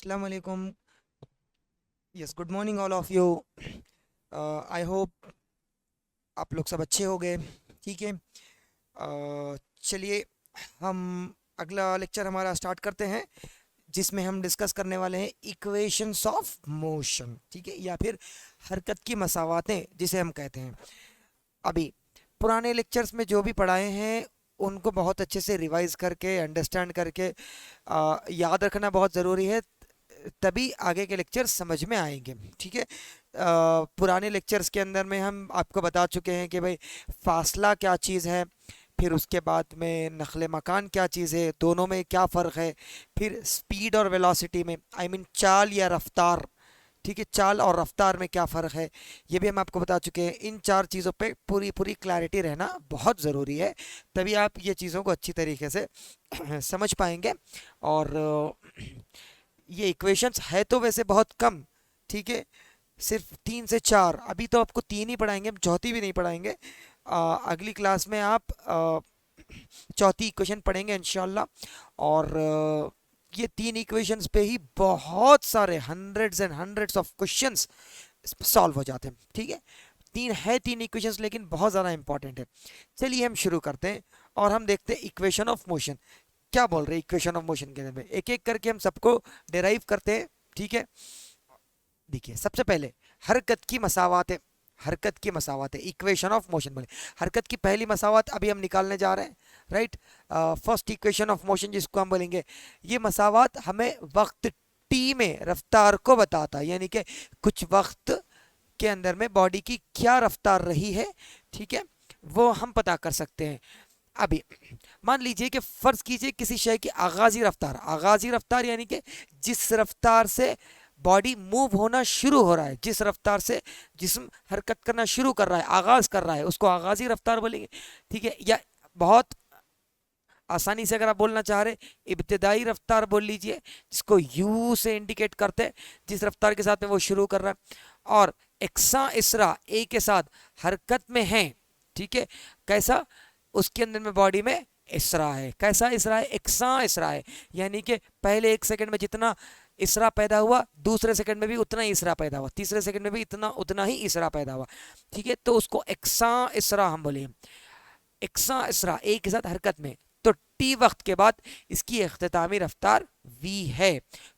अस्सलाम वालेकुम। Yes, good morning all of you. I hope आप लोग सब अच्छे हो गए। ठीक है। चलिए, हम अगला लेक्चर हमारा स्टार्ट करते हैं, जिसमें हम डिस्कस करने वाले हैं इक्वेशंस ऑफ मोशन। ठीक है, या फिर हरकत की मसावातें जिसे हम कहते हैं। अभी पुराने लेक्चर्स में जो भी पढ़ाए हैं उनको बहुत अच्छे से रिवाइज करके अंडरस्टैंड करके याद रखना बहुत ज़रूरी है, तभी आगे के लेक्चर्स समझ में आएंगे। ठीक है। पुराने लेक्चर्स के अंदर में हम आपको बता चुके हैं कि भाई फासला क्या चीज़ है, फिर उसके बाद में नखले मकान क्या चीज़ है, दोनों में क्या फ़र्क है, फिर स्पीड और वेलोसिटी में आई मीन चाल या रफ्तार। ठीक है, चाल और रफ्तार में क्या फ़र्क है, ये भी हम आपको बता चुके हैं। इन चार चीज़ों पे पूरी पूरी क्लैरिटी रहना बहुत ज़रूरी है, तभी आप ये चीज़ों को अच्छी तरीके से समझ पाएंगे। और ये इक्वेशंस है तो वैसे बहुत कम। ठीक है, सिर्फ 3 से 4। अभी तो आपको 3 ही पढ़ाएंगे, हम चौथी भी नहीं पढ़ाएंगे। अगली क्लास में आप चौथी इक्वेशन पढ़ेंगे इंशाल्लाह। और ये 3 इक्वेशंस पे ही बहुत सारे hundreds and hundreds of questions solve हो जाते हैं। ठीक है, 3 इक्वेशंस लेकिन बहुत ज़्यादा इंपॉर्टेंट है। चलिए हम शुरू करते हैं और हम देखते हैं इक्वेशन ऑफ मोशन क्या बोल रहे हैं। इक्वेशन ऑफ मोशन के अंदर में एक एक करके हम सबको डिराइव करते हैं। ठीक है, देखिए सबसे पहले हरकत की मसावात है। हरकत की मसावात है, इक्वेशन ऑफ मोशन बोले। हरकत की पहली मसावात अभी हम निकालने जा रहे हैं। Right, first equation of motion जिसको हम बोलेंगे, ये मसावात हमें वक्त टी में रफ्तार को बताता है, यानी कि कुछ वक्त के अंदर में बॉडी की क्या रफ्तार रही है। ठीक है, वो हम पता कर सकते हैं। अभी मान लीजिए कि फर्ज कीजिए किसी शय की आगाजी रफ्तार, आगाजी रफ्तार यानी कि जिस रफ्तार से बॉडी मूव होना शुरू हो रहा है, जिस रफ्तार से जिस्म हरकत करना शुरू कर रहा है, आगाज कर रहा है, उसको आगाजी रफ्तार बोलेंगे। ठीक है, या बहुत आसानी से अगर आप बोलना चाह रहे, इब्तिदाई रफ्तार बोल लीजिए, जिसको यू से इंडिकेट करते हैं, जिस रफ्तार के साथ में वो शुरू कर रहा है। और एक्सा इसरा ए के साथ हरकत में है। ठीक है, कैसा, उसके अंदर में बॉडी में इसरा है। कैसा इसरा है, एक्सा इसरा है, यानी कि पहले 1 सेकंड में जितना इसरा पैदा हुआ, दूसरे सेकंड में भी उतना ही इसरा पैदा हुआ, तीसरे सेकंड में भी इतना उतना ही इसरा पैदा हुआ। ठीक है, तो उसको एक्सा इसरा हम बोले। एक्सा इसरा ए के साथ हरकत में, तो टी वक्त के बाद इसकी इख्तितामी रफ्तार v है।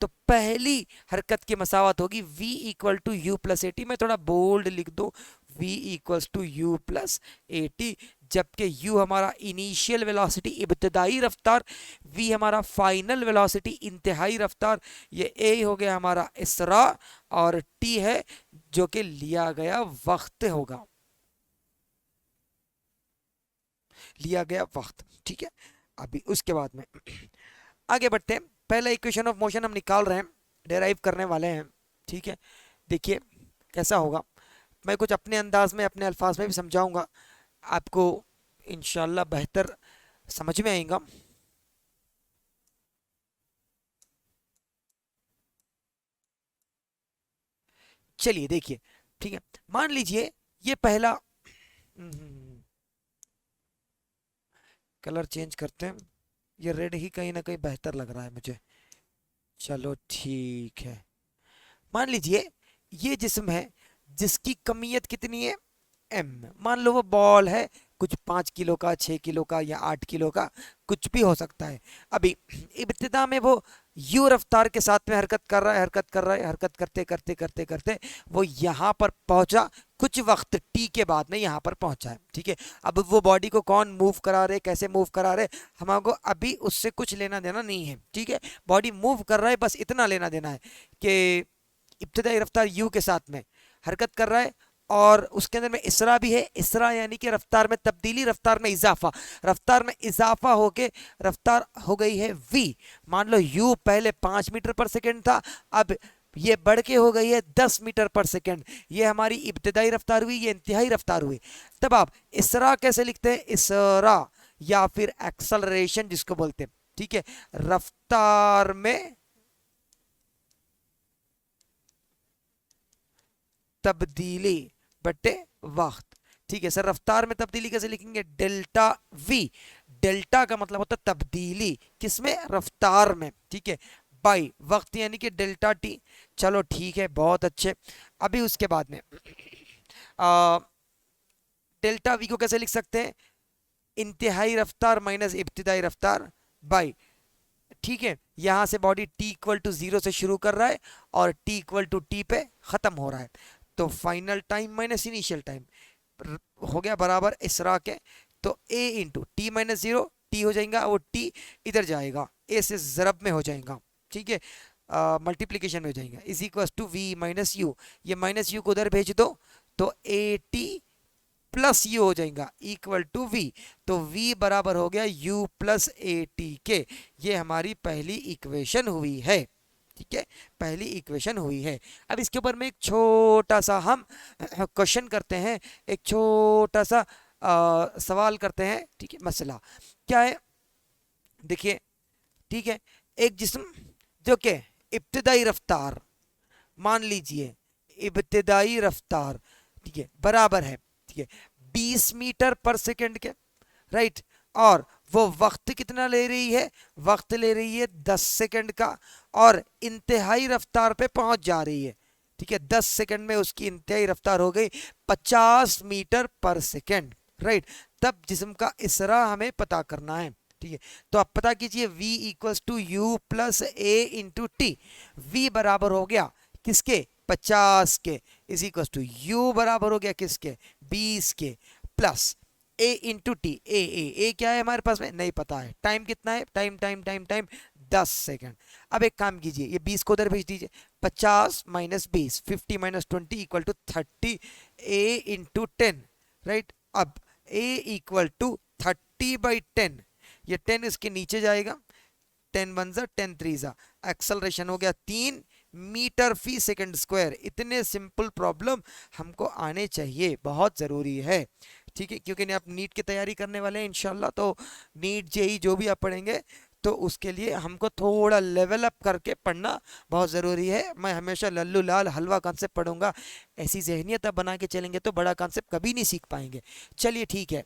तो पहली हरकत की मसावत होगी v equal to u plus a t. मैं थोड़ा बोल्ड लिख दूं, v equals to u plus a t, जबकि u हमारा इनिशियल वेलोसिटी इब्तदाई रफ्तार, v हमारा फाइनल वेलोसिटी इंतहाई रफ्तार। ये a हो गया हमारा इसरा, और t है जो कि लिया गया वक्त होगा, लिया गया वक्त। ठीक है, अभी उसके बाद में आगे बढ़ते हैं। पहला इक्वेशन ऑफ मोशन हम निकाल रहे हैं, डेराइव करने वाले हैं। ठीक है, देखिए कैसा होगा। मैं कुछ अपने अंदाज में अपने अल्फाज में भी समझाऊंगा, आपको इंशाल्लाह बेहतर समझ में आएगा। चलिए देखिए, ठीक है, मान लीजिए ये पहला कलर चेंज करते हैं, ये रेड ही कहीं ना कहीं बेहतर लग रहा है मुझे। चलो ठीक है, मान लीजिए ये जिस्म है जिसकी कमियत कितनी है, एम। मान लो वो बॉल है, कुछ 5 किलो का, 6 किलो का, या 8 किलो का, कुछ भी हो सकता है। अभी इब्तिदा में वो यू रफ्तार के साथ में हरकत कर रहा है, हरकत कर रहा है, हरकत करते करते करते करते वो यहाँ पर पहुंचा, कुछ वक्त टी के बाद में यहाँ पर पहुंचा है। ठीक है, अब वो बॉडी को कौन मूव करा रहे, कैसे मूव करा रहे, हमको अभी उससे कुछ लेना देना नहीं है। ठीक है, बॉडी मूव कर रहा है, बस इतना लेना देना है कि इब्तिदाई रफ्तार यू के साथ में हरकत कर रहा है, और उसके अंदर में इसरा भी है। इसरा यानी कि रफ्तार में तब्दीली, रफ्तार में इजाफा। रफ्तार में इजाफा होके रफ्तार हो गई है v। मान लो u पहले 5 मीटर पर सेकेंड था, अब ये बढ़ के हो गई है 10 मीटर पर सेकेंड। ये हमारी इब्तिदाई रफ्तार हुई, ये इंतहाई रफ्तार हुई। तब आप इसरा कैसे लिखते हैं, इसरा या फिर एक्सलरेशन जिसको बोलते हैं। ठीक है, रफ्तार में तब्दीली बटे वक्त। ठीक है सर, रफ्तार में तब्दीली कैसे लिखेंगे, डेल्टा वी। डेल्टा का मतलब होता है तब्दीली, किसमें, रफ्तार में। ठीक है, बाई वक्त यानी कि डेल्टा टी। चलो ठीक है, बहुत अच्छे। अभी उसके बाद में डेल्टा वी को कैसे लिख सकते हैं? इंतहाई रफ्तार माइनस इब्तिदाई रफ्तार बाई, ठीक है, यहां से बॉडी टी इक्वल टू 0 से शुरू कर रहा है और टी इक्वल टू टी पे खत्म हो रहा है, तो final time minus initial time हो गया बराबर इसरा के। तो ए इंटू टी माइनस 0, टी हो जाएगा, वो टी इधर जाएगा, ए से ज़रब में हो जाएगा, ठीक है, मल्टीप्लीकेशन में हो जाएगा, is equal to v minus u. ये माइनस यू को उधर भेज दो तो ए टी प्लस यू हो जाएगा इक्वल टू वी। तो वी बराबर हो गया यू प्लस ए टी के। ये हमारी पहली इक्वेशन हुई है, ठीक है, पहली इक्वेशन हुई है। अब इसके ऊपर में एक छोटा सा हम क्वेश्चन करते हैं, एक छोटा सा सवाल करते हैं, ठीक है। मसला क्या है देखिए, ठीक है, एक जिस्म जो कि इब्तिदाई रफ्तार, मान लीजिए इब्तिदाई रफ्तार, ठीक है, बराबर है, ठीक है, 20 मीटर पर सेकंड के, राइट, और वो वक्त कितना ले रही है? वक्त ले रही है 10 सेकंड का, और इंतहाई रफ्तार पे पहुंच जा रही है, ठीक है, 10 सेकंड में उसकी इंतहाई रफ्तार हो गई 50 मीटर पर सेकंड, राइट। तब जिस्म का इसरा हमें पता करना है, ठीक है। तो आप पता कीजिए v equals to u plus a into t. V बराबर हो गया किसके? 50 के, इज इक्वल्स टू यू बराबर हो गया किसके? 20 के, प्लस ए इंटू टी। ए क्या है हमारे पास में? नहीं पता है। टाइम कितना है? Time time time time 10 second. अब एक काम कीजिए, ये 20 को उधर भेज दीजिए, 50 minus 20, 50 minus 20 equal to 30, a into 10, right. अब ए इक्वल टू 30/10, ये 10 इसके नीचे जाएगा, 10 वन जा 10 थ्री जा, एक्सेलरेशन हो गया 3 मीटर फी सेकंड स्क्वायर। इतने सिंपल प्रॉब्लम हमको आने चाहिए, बहुत ज़रूरी है, ठीक है, क्योंकि आप नीट की तैयारी करने वाले हैं इंशाल्लाह, तो नीट जेई जो भी आप पढ़ेंगे तो उसके लिए हमको थोड़ा लेवल अप करके पढ़ना बहुत ज़रूरी है। मैं हमेशा लल्लू लाल हलवा कॉन्सेप्ट पढ़ूंगा, ऐसी जहनियत आप बना के चलेंगे तो बड़ा कॉन्सेप्ट कभी नहीं सीख पाएंगे। चलिए ठीक है,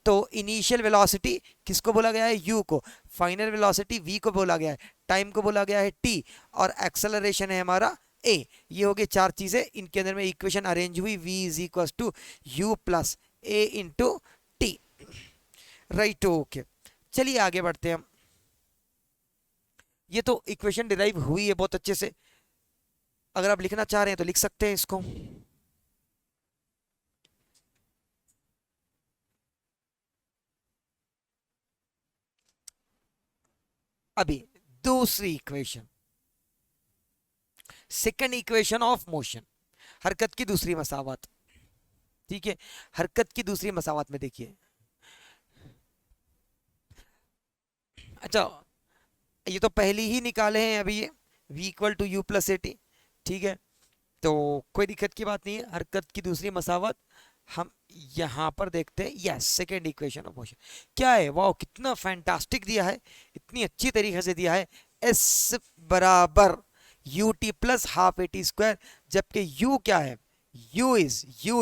तो इनिशियल वेलोसिटी किसको बोला गया है? यू को। फाइनल वेलोसिटी वी को बोला गया है, टाइम को बोला गया है टी, और एक्सेलरेशन है हमारा ए। ये हो गए चार चीज़ें, इनके अंदर में इक्वेशन अरेंज हुई, v is equal to u plus a into t, right. Okay, चलिए आगे बढ़ते हैं हम। ये तो इक्वेशन डिराइव हुई है बहुत अच्छे से, अगर आप लिखना चाह रहे हैं तो लिख सकते हैं इसको। अभी दूसरी equation, second equation of motion, हरकत की दूसरी मसावत, ठीक है, हरकत की दूसरी मसावत में देखिए, अच्छा ये तो पहली ही निकाले हैं अभी, ये v equal to u plus a t, ठीक है, तो कोई दिक्कत की बात नहीं है। हरकत की दूसरी मसावत हम यहाँ पर देखते हैं, yes, second equation of motion क्या है? वाह, कितना फैंटास्टिक दिया है, इतनी अच्छी तरीके से दिया है। s बराबर you t plus half a t square, जबकि u क्या है? u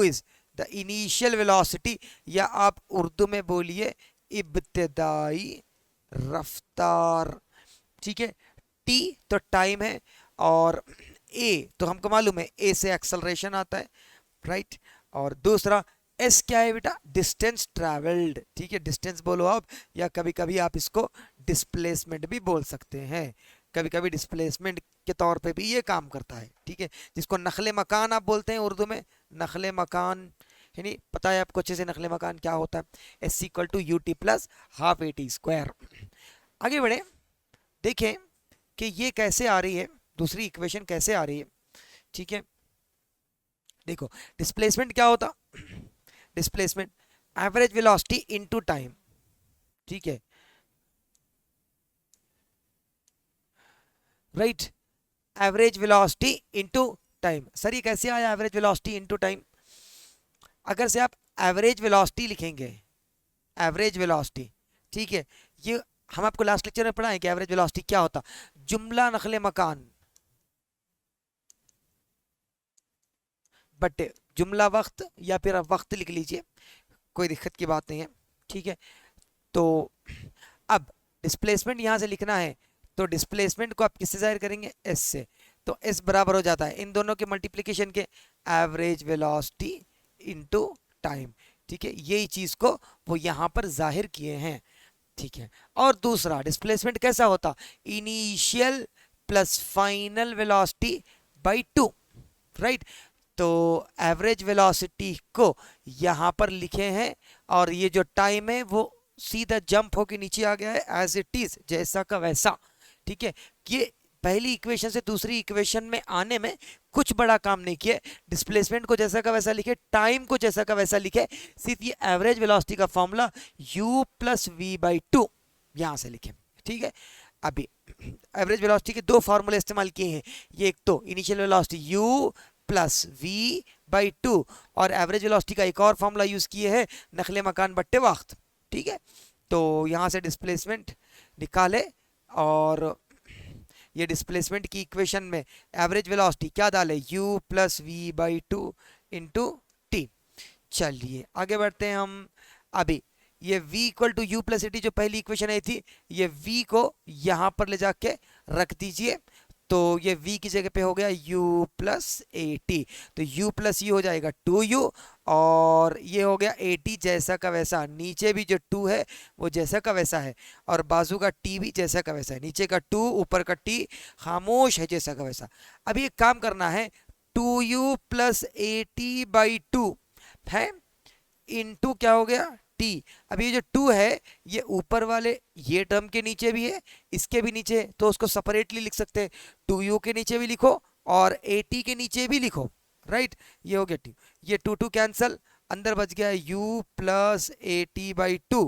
is the initial velocity, या आप उर्दू में बोलिए इब्तिदाई रफ्तार, ठीक है। t तो टाइम है, और a तो हमको मालूम है a से एक्सेलरेशन आता है, राइट। और दूसरा s क्या है बेटा? डिस्टेंस ट्रैवल्ड, ठीक है, डिस्टेंस बोलो आप, या कभी कभी आप इसको डिस्प्लेसमेंट भी बोल सकते हैं, कभी कभी डिस्प्लेसमेंट के तौर पे भी ये काम करता है, ठीक है, जिसको नखले मकान आप बोलते हैं उर्दू में, नखले मकान, यानी पता है आपको अच्छे से नखले मकान क्या होता है। s equal to u t plus half a t square. आगे बढ़े, देखें कि ये कैसे आ रही है, दूसरी इक्वेशन कैसे आ रही है, ठीक है। देखो डिस्प्लेसमेंट क्या होता? Displacement average velocity into time, ठीक है, right, average velocity into time. Sir ये कैसे आया एवरेज वेलोसिटी इनटू टाइम? अगर से आप एवरेज वेलोसिटी लिखेंगे, एवरेज वेलोसिटी, ठीक है, ये हम आपको लास्ट लेक्चर में पढ़ाएं कि एवरेज वेलोसिटी क्या होता। जुमला नखले मकान, बट जुमला वक्त या फिर आप वक्त लिख लीजिए, कोई दिक्कत की बात नहीं है, ठीक है। तो अब डिस्प्लेसमेंट यहां से लिखना है तो डिस्प्लेसमेंट को आप किससे जाहिर करेंगे, एस से। तो एस बराबर हो जाता है इन दोनों के मल्टीप्लिकेशन के, एवरेज वेलोसिटी इनटू टाइम। ठीक है, यही चीज को वो यहाँ पर जाहिर किए हैं। ठीक है, और दूसरा डिस्प्लेसमेंट कैसा होता, initial plus final velocity by 2, right. तो एवरेज वेलोसिटी को यहाँ पर लिखे हैं, और ये जो टाइम है वो सीधा जंप होके नीचे आ गया है एज इट इज, जैसा का वैसा। ठीक है, ये पहली इक्वेशन से दूसरी इक्वेशन में आने में कुछ बड़ा काम नहीं किया, डिस्प्लेसमेंट को जैसा का वैसा लिखे, टाइम को जैसा का वैसा लिखे, सिर्फ ये एवरेज वेलोसिटी का formula u plus v by 2 यहां से लिखे। ठीक है, अभी एवरेज वेलोसिटी के दो फार्मूले इस्तेमाल किए हैं, ये एक तो initial velocity u plus v by 2, और एवरेज वेलोसिटी का एक और फॉर्मूला यूज किए हैं, नखले मकान बट्टे वक्त। ठीक है, तो यहां से डिस्प्लेसमेंट निकाले, और ये डिस्प्लेसमेंट की इक्वेशन में एवरेज वेलोसिटी क्या डाले, u plus v by 2 into t. चलिए आगे बढ़ते हैं हम। अभी ये v equal to u plus a t जो पहली इक्वेशन आई थी, ये v को यहां पर ले जाके रख दीजिए, तो ये v की जगह पे हो गया u प्लस ए टी। तो u प्लस यू हो जाएगा 2u, और ये हो गया ए टी जैसा का वैसा, नीचे भी जो 2 है वो जैसा का वैसा है, और बाजू का t भी जैसा का वैसा है, नीचे का 2 ऊपर का t खामोश है जैसा का वैसा। अभी एक काम करना है, 2u plus a T by 2 है इनटू क्या हो गया t। अब ये जो 2 है ये ऊपर वाले ये टर्म के नीचे भी है, इसके भी नीचे है, तो उसको सेपरेटली लिख सकते हैं, 2u के नीचे भी लिखो और 80 के नीचे भी लिखो, राइट। ये हो गया 2, ये 2 कैंसल, अंदर बच गया u plus a T by 2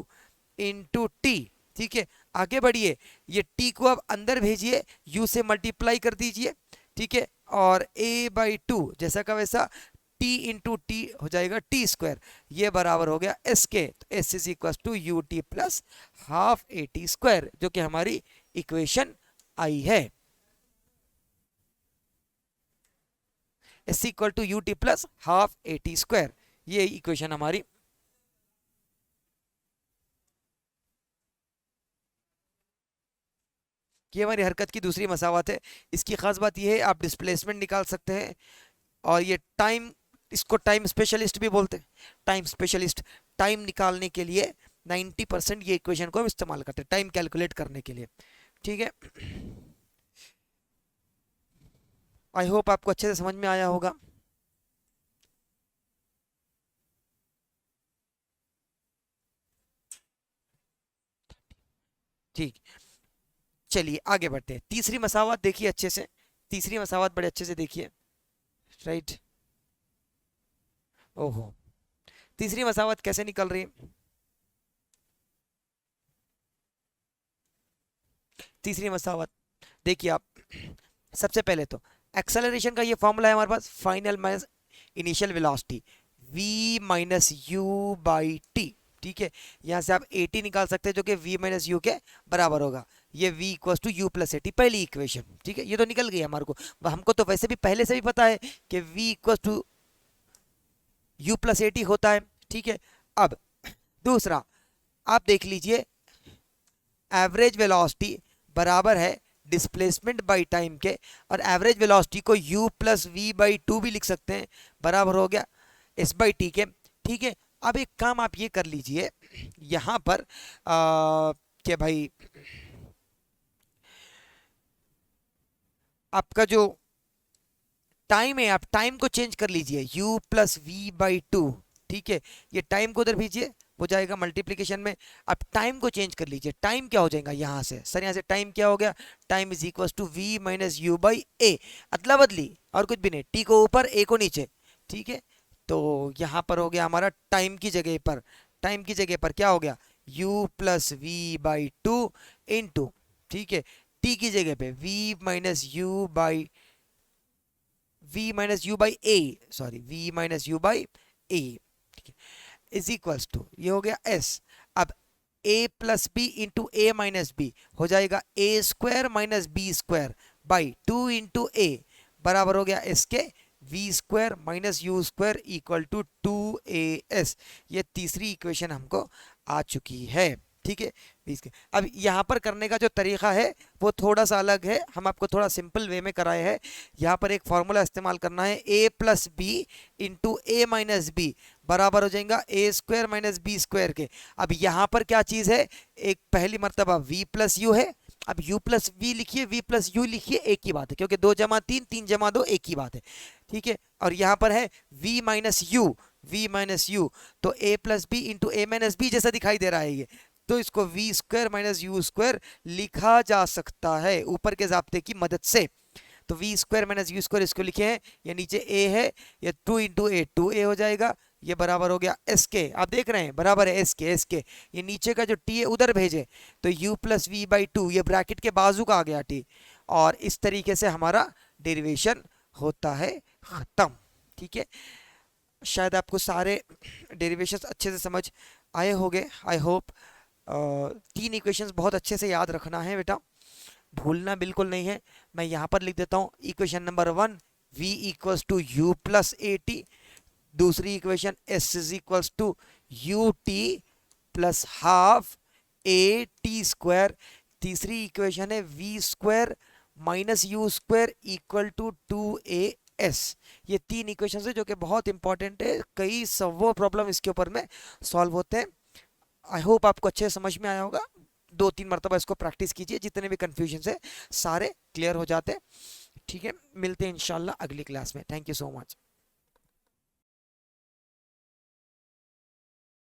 into T. ठीक है, आगे बढ़िए, ये t को अब अंदर भेजिए, u से मल्टीप्लाई कर दीजिए। ठीक है, और a बाई 2 जैसा का वैसा, t इंटू टी हो जाएगा टी स्क्वायर, ये बराबर हो गया s के। तो s is equal to u t plus half a t square, जो कि हमारी इक्वेशन आई है। s equal to u t plus half a t square, ये इक्वेशन हमारी। ये हमारी हरकत की दूसरी मसावत है। इसकी खास बात यह है, आप डिस्प्लेसमेंट निकाल सकते हैं, और ये टाइम, इसको टाइम स्पेशलिस्ट भी बोलते हैं। टाइम स्पेशलिस्ट टाइम निकालने के लिए 90% ये इक्वेशन को हम इस्तेमाल करते हैं टाइम कैलकुलेट करने के लिए। ठीक है, आई होप आपको अच्छे से समझ में आया होगा। ठीक, चलिए आगे बढ़ते हैं। तीसरी मसावत देखिए अच्छे से, तीसरी मसावत बड़े अच्छे से देखिए, राइट। ओहो, तीसरी मसावत कैसे निकल रही है, तीसरी मसावत देखिए आप। सबसे पहले तो एक्सेलरेशन का ये फॉर्मूला है हमारे पास, final minus initial velocity v minus u by t. ठीक है, यहाँ से आप 80 निकाल सकते हैं, जो कि v माइनस यू के बराबर होगा, ये v equal to u plus a t, पहली इक्वेशन। ठीक है, ये तो निकल गई हमारे को, हमको तो वैसे भी पहले से भी पता है कि v equal to u plus a t होता है। ठीक है, अब दूसरा आप देख लीजिए, एवरेज वेलोसिटी बराबर है डिस्प्लेसमेंट बाई टाइम के, और एवरेज वेलोसिटी को u प्लस वी बाई 2 भी लिख सकते हैं, बराबर हो गया s बाई टी के। ठीक है, अब एक काम आप ये कर लीजिए यहाँ पर कि भाई आपका जो टाइम है, आप टाइम को चेंज कर लीजिए, u प्लस वी बाई 2। ठीक है, ये टाइम को उधर भेजिए, हो जाएगा मल्टीप्लिकेशन में। अब टाइम को चेंज कर लीजिए, टाइम क्या हो जाएगा यहाँ से, सर यहाँ से टाइम क्या हो गया, time is equal to v minus u by a, अदला बदली और कुछ भी नहीं, टी को ऊपर ए को नीचे। ठीक है, तो यहाँ पर हो गया हमारा टाइम की जगह पर, टाइम की जगह पर क्या हो गया, u plus v by 2 into, ठीक है, टी की जगह पे v minus u by a, sorry v minus u by a, ठीक है, इज इक्वल्स टू, ये हो गया s। अब a plus b into a minus b हो जाएगा a square minus b square by 2 into a, बराबर हो गया s के v square minus u square equal to 2as। ये तीसरी इक्वेशन हमको आ चुकी है। ठीक है 20 के। अब यहाँ पर करने का जो तरीका है वो थोड़ा सा अलग है, हम आपको थोड़ा सिंपल वे में कराए हैं। यहाँ पर एक फॉर्मूला इस्तेमाल करना है, a plus b into a minus b बराबर हो जाएगा a square minus b square के। अब यहाँ पर क्या चीज़ है, एक पहली मर्तबा v प्लस यू है। अब u प्लस वी लिखिए, v प्लस यू लिखिए, एक ही बात है, क्योंकि 2 जमा 3, 3 जमा 2 एक ही बात है, ठीक है। और यहाँ पर है v minus u, v minus u, तो a plus b into a minus b जैसा दिखाई दे रहा है ये, तो इसको v square minus u square लिखा जा सकता है ऊपर के जाब्ते की मदद से। तो v square minus u square इसको लिखे हैं, ये नीचे a है, ये 2 इंटू ए 2a हो जाएगा, ये बराबर हो गया एस के। आप देख रहे हैं बराबर है एस के, एस के। ये नीचे का जो टी है उधर भेजे, तो u plus v by two, ये ब्रैकेट के बाजू का आ गया टी, और इस तरीके से हमारा डेरिवेशन होता है ख़त्म, ठीक है। शायद आपको सारे डेरिवेशंस अच्छे से समझ आए होंगे, आई होप। 3 इक्वेशंस बहुत अच्छे से याद रखना है बेटा, भूलना बिल्कुल नहीं है। मैं यहाँ पर लिख देता हूँ equation number 1, v equals to u plus a t. दूसरी equation s is equals to u t plus half a t square. तीसरी इक्वेशन है v square minus u square equal to 2as। ये 3 इक्वेशन है जो कि बहुत important है, कई सौ प्रॉब्लम इसके ऊपर में सॉल्व होते हैं। आई होप आपको अच्छे से समझ में आया होगा। 2-3 मरतबा इसको प्रैक्टिस कीजिए, जितने भी कन्फ्यूजन है सारे क्लियर हो जाते हैं, ठीक है। मिलते हैं इंशाल्लाह अगली क्लास में। Thank you so much.